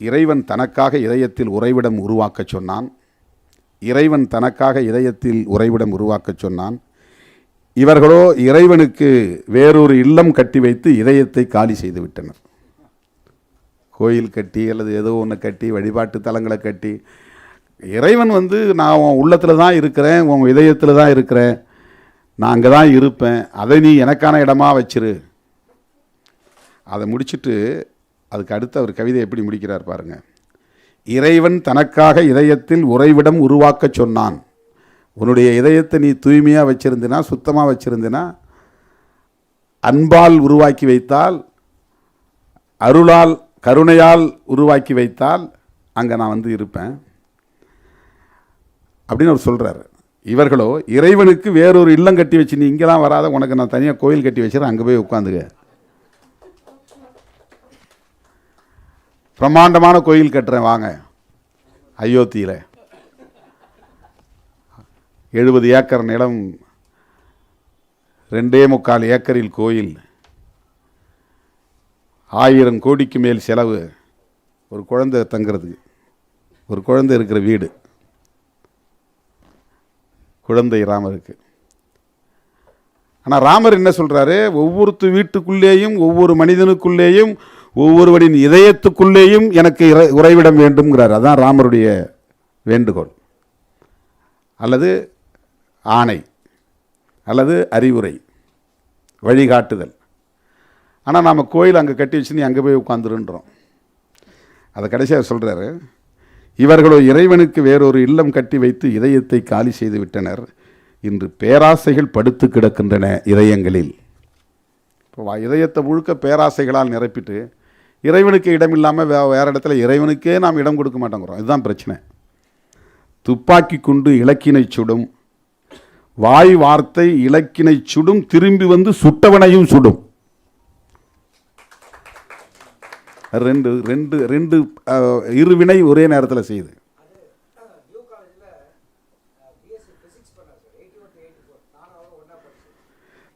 இறைவன் தனக்காக இதயத்தில் உறைவிடம் உருவாக்கச் சொன்னான். இறைவன் தனக்காக இதயத்தில் உறைவிடம் உருவாக்கச் சொன்னான். இவர்களோ இறைவனுக்கு வேறொரு இல்லம் கட்டி வைத்து இதயத்தை காலி செய்து விட்டனர். கோயில் கட்டி அல்லது ஏதோ ஒன்று கட்டி வழிபாட்டு தலங்களை கட்டி, இறைவன் நான் உன் உள்ளத்தில் தான் இருக்கிறேன், உன் இதயத்தில் தான் இருக்கிறேன், நான் அங்கே தான் இருப்பேன், அதை நீ எனக்கான இடமா வச்சிரு. அதை முடிச்சுட்டு அதுக்கு அடுத்து அவர் கவிதை எப்படி முடிக்கிறார் பாருங்க. இறைவன் தனக்காக இதயத்தில் உறைவிடம் உருவாக்க சொன்னான். உன்னுடைய இதயத்தை நீ தூய்மையாக வச்சிருந்தினா, சுத்தமாக வச்சிருந்தினா, அன்பால் உருவாக்கி வைத்தால், அருளால் கருணையால் உருவாக்கி வைத்தால் அங்கே நான் இருப்பேன் அப்படின்னு அவர் சொல்கிறார். இவர்களோ இறைவனுக்கு வேறொரு இல்லம் கட்டி வச்சு, நீ இங்கெல்லாம் வராத, உனக்கு நான் தனியாக கோயில் கட்டி வச்சுறேன், அங்கே போய் உட்காந்துக்க. பிரம்மாண்டமான கோயில் கட்டுறேன் வாங்க. அயோத்தியில் 70 ஏக்கர் நிலம், 2.25 ஏக்கரில் கோயில், 1000 கோடிக்கு மேல் செலவு, ஒரு குழந்தை தங்கிறதுக்கு, ஒரு குழந்தை இருக்கிற வீடு, குழந்தை ராமருக்கு. ஆனால் ராமர் என்ன சொல்கிறாரு, ஒவ்வொருத்த வீட்டுக்குள்ளேயும், ஒவ்வொரு மனிதனுக்குள்ளேயும், ஒவ்வொருவரின் இதயத்துக்குள்ளேயும் எனக்கு உறைவிடம் வேண்டும்ங்கிறார். அதான் ராமருடைய வேண்டுகோள் அல்லது ஆணை அல்லது அறிவுரை, வழிகாட்டுதல். ஆனால் நாம் கோயில் அங்கே கட்டி வச்சு நீ அங்கே போய் உட்காந்துருன்றோம். அதை கடைசியாக சொல்கிறாரு, இவர்களோ இறைவனுக்கு வேறொரு இல்லம் கட்டி வைத்து இதயத்தை காலி செய்து விட்டனர். இன்று பேராசைகள் படுத்து கிடக்கின்றன இதயங்களில். இப்போ இதயத்தை முழுக்க பேராசைகளால் நிரப்பிட்டு இறைவனுக்கு இடம் இல்லாமல் வேறு இடத்துல இறைவனுக்கே நாம் இடம் கொடுக்க மாட்டேங்கிறோம். இதுதான் பிரச்சனை. துப்பாக்கி குண்டு இலக்கினை சுடும், வாய் வார்த்தை இலக்கினை சுடும், திரும்பி சுட்டவனையும் சுடும். ரெண்டு ரெண்டு ரெண்டு இருவினை ஒரே நேரத்தில் செய்யுது.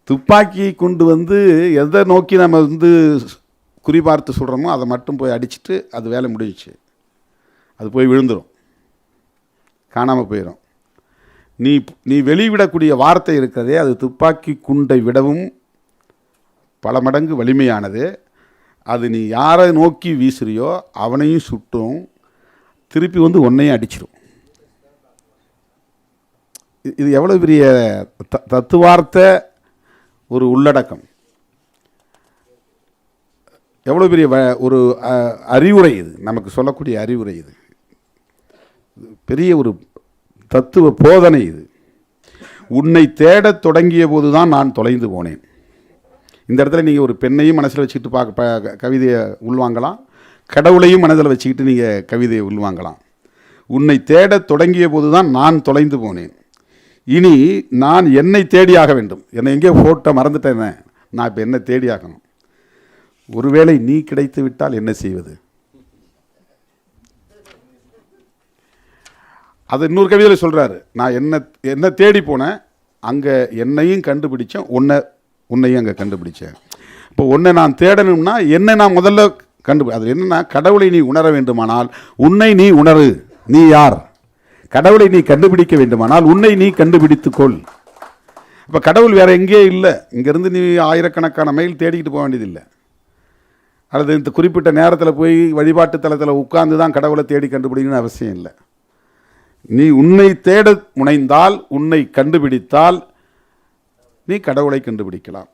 துப்பாக்கி குண்டு எதை நோக்கி நம்ம குறிபார்த்து சொல்கிறோமோ அதை மட்டும் போய் அடிச்சுட்டு அது வேலை முடிஞ்சிச்சு. அது போய் விழுந்துடும், காணாமல் போயிடும். நீ வெளிவிடக்கூடிய வார்த்தை இருக்கிறதே, அது துப்பாக்கி குண்டை விடவும் பல மடங்கு வலிமையானது. அது நீ யாரை நோக்கி வீசுறியோ அவனையும் சுட்டும், திருப்பி உன்னையும் அடிச்சிடும். இது எவ்வளோ பெரிய தத்துவார்த்த ஒரு உள்ளடக்கம், எவ்வளோ பெரிய ஒரு அறிவுரை இது, நமக்கு சொல்லக்கூடிய அறிவுரை இது, பெரிய ஒரு தத்துவ போதனை இது. உன்னை தேடத் தொடங்கிய போது தான் நான் தொலைந்து போனேன். இந்த இடத்துல நீங்கள் ஒரு பெண்ணையும் மனசில் வச்சுக்கிட்டு கவிதையை உள்வாங்கலாம், கடவுளையும் மனதில் வச்சுக்கிட்டு நீங்கள் கவிதையை உள்வாங்கலாம். உன்னை தேடத் தொடங்கிய போது தான் நான் தொலைந்து போனேன். இனி நான் என்னை தேடியாக வேண்டும். என்னை எங்கேயோ ஃபோட்டோ மறந்துட்டேன், நான் இப்போ என்ன தேடியாகணும். ஒருவேளை நீ கிடைத்து விட்டால் என்ன செய்வது? அது இன்னொரு கவிதையில் சொல்கிறாரு, நான் என்ன தேடி போனேன், அங்கே என்னையும் கண்டுபிடிச்சேன், உன்னையும் அங்கே கண்டுபிடிச்சேன். இப்போ உன்னை நான் தேடணும்னா என்னை நான் முதல்ல அது என்னன்னா, கடவுளை நீ உணர வேண்டுமானால் உன்னை நீ உணரு. நீ யார்? கடவுளை நீ கண்டுபிடிக்க வேண்டுமானால் உன்னை நீ கண்டுபிடித்துக்கொள். இப்போ கடவுள் வேறு எங்கேயே இல்லை, இங்கேருந்து நீ ஆயிரக்கணக்கான மைல் தேடிக்கிட்டு போக வேண்டியதில்லை. அல்லது இந்த குறிப்பிட்ட நேரத்தில் போய் வழிபாட்டு தலத்தில் உட்கார்ந்து தான் கடவுளை தேடி கண்டுபிடிக்கணும்னு அவசியம் இல்லை. நீ உன்னை தேட முனைந்தால், உன்னை கண்டுபிடித்தால் நீ கடவுளை கண்டுபிடிக்கலாம்.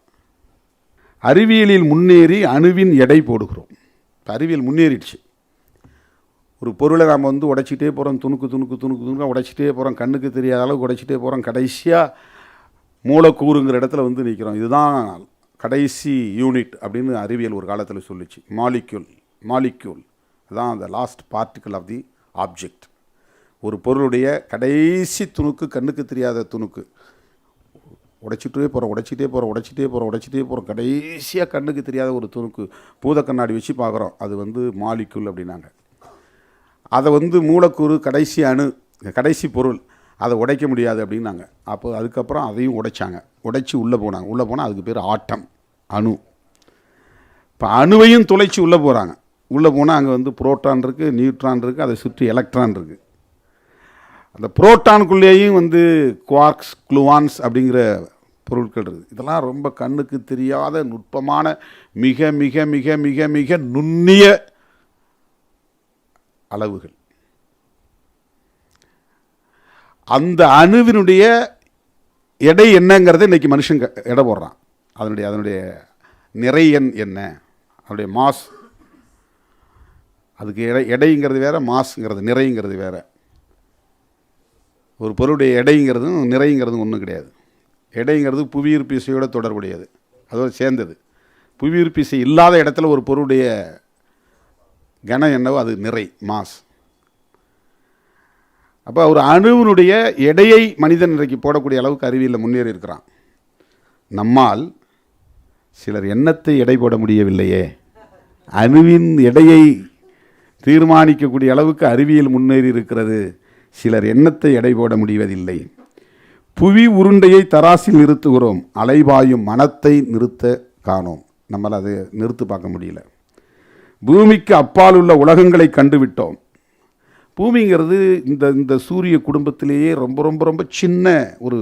அறிவியலில் முன்னேறி அணுவின் எடை போடுகிறோம். இப்போ அறிவியல் முன்னேறிடுச்சு. ஒரு பொருளை நாம் உடைச்சிட்டே போகிறோம், துணுக்கு உடைச்சிட்டே போகிறோம், கண்ணுக்கு தெரியாத அளவுக்கு உடைச்சிட்டே போகிறோம். கடைசியாக மூலக்கூறுங்கிற இடத்துல நிற்கிறோம். இதுதான் கடைசி யூனிட் அப்படின்னு அறிவியல் ஒரு காலத்தில் சொல்லிச்சு. மாலிக்யூல் அதுதான் அந்த last particle of the object. ஒரு பொருளுடைய கடைசி துணுக்கு, கண்ணுக்கு தெரியாத துணுக்கு. உடைச்சிட்டே போகிறோம், கடைசியாக கண்ணுக்கு தெரியாத ஒரு துணுக்கு பூத கண்ணாடி வச்சு பார்க்குறோம், அது மாலிக்யூல் அப்படின்னாங்க. அதை மூலக்கூறு, கடைசி அணு, கடைசி பொருள், அதை உடைக்க முடியாது அப்படின்னாங்க. அப்போ அதுக்கப்புறம் அதையும் உடைச்சி உள்ளே போனால் அதுக்கு பேர் ஆட்டம், அணு. இப்போ அணுவையும் துளைச்சி உள்ளே போகிறாங்க. உள்ளே போனால் அங்கே வந்து புரோட்டான் இருக்குது, நியூட்ரான் இருக்குது, அதை சுற்றி எலக்ட்ரான் இருக்குது. அந்த புரோட்டானுக்குள்ளேயும் வந்து குவார்க்ஸ், குளுவான்ஸ் அப்படிங்கிற பொருட்கள் இருக்குது. இதெல்லாம் ரொம்ப கண்ணுக்கு தெரியாத நுட்பமான மிக மிக மிக மிக மிக நுண்ணிய அளவுகள். அந்த அணுவினுடைய எடை என்னங்கிறத இன்றைக்கி மனுஷன் எடை போடுறான். அதனுடைய நிறை எண் என்ன, அதனுடைய மாஸ். அதுக்கு எடைங்கிறது வேறு, மாஸ்ங்கிறது நிறைங்கிறது வேறு. ஒரு பொருளுடைய எடைங்கிறதும் நிறைங்கிறதும் ஒன்றும் கிடையாது. எடைங்கிறது புவியீர்ப்பு விசையோடு தொடர்புடையது, அதோடு சேர்ந்தது. புவியீர்ப்பு விசை இல்லாத இடத்துல ஒரு பொருளுடைய கனம் என்னவோ அது நிறை, மாஸ். அப்போ ஒரு அணுவினுடைய எடையை மனிதன் இன்றைக்கு போடக்கூடிய அளவுக்கு அறிவியலில் முன்னேறி இருக்கிறான். நம்மால் சிலர் எண்ணத்தை எடை போட முடியவில்லையே. அணுவின் எடையை தீர்மானிக்கக்கூடிய அளவுக்கு அறிவியல் முன்னேறி இருக்கிறது. சிலர் எண்ணத்தை எடை போட முடிவதில்லை. புவி உருண்டையை தராசில் நிறுத்துகிறோம், அலைபாயும் மனத்தை நிறுத்த காணோம். நம்மளால் அதை நிறுத்து பார்க்க முடியல. பூமிக்கு அப்பால் உள்ள உலகங்களை கண்டுவிட்டோம். பூமிங்கிறது இந்த சூரிய குடும்பத்திலேயே ரொம்ப ரொம்ப ரொம்ப சின்ன ஒரு